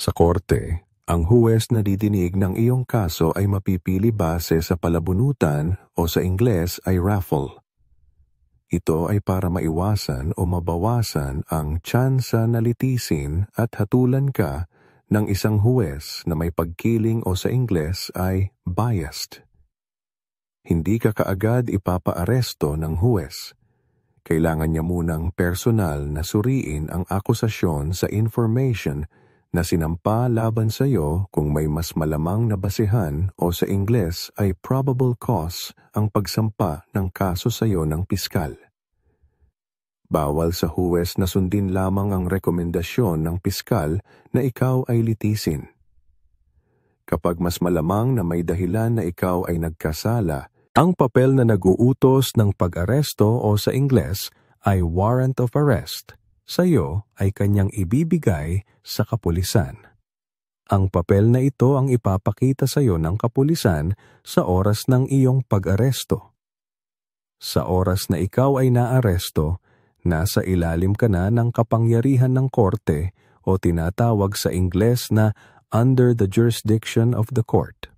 Sa korte, ang huwes na didinig ng iyong kaso ay mapipili base sa palabunutan o sa Ingles ay raffle. Ito ay para maiwasan o mabawasan ang tsansa na litisin at hatulan ka ng isang huwes na may pagkiling o sa Ingles ay biased. Hindi ka kaagad ipapaaresto ng huwes. Kailangan niya munang personal na suriin ang akusasyon sa information na sinampa laban sa iyo kung may mas malamang na basehan o sa Ingles ay probable cause ang pagsampa ng kaso sa iyo ng piskal. Bawal sa huwes na sundin lamang ang rekomendasyon ng piskal na ikaw ay litisin. Kapag mas malamang na may dahilan na ikaw ay nagkasala, ang papel na nag-uutos ng pag-aresto o sa Ingles ay warrant of arrest. Sa iyo ay kanyang ibibigay sa kapulisan. Ang papel na ito ang ipapakita sa iyo ng kapulisan sa oras ng iyong pag-aresto. Sa oras na ikaw ay naaresto, nasa ilalim ka na ng kapangyarihan ng korte o tinatawag sa Ingles na under the jurisdiction of the court.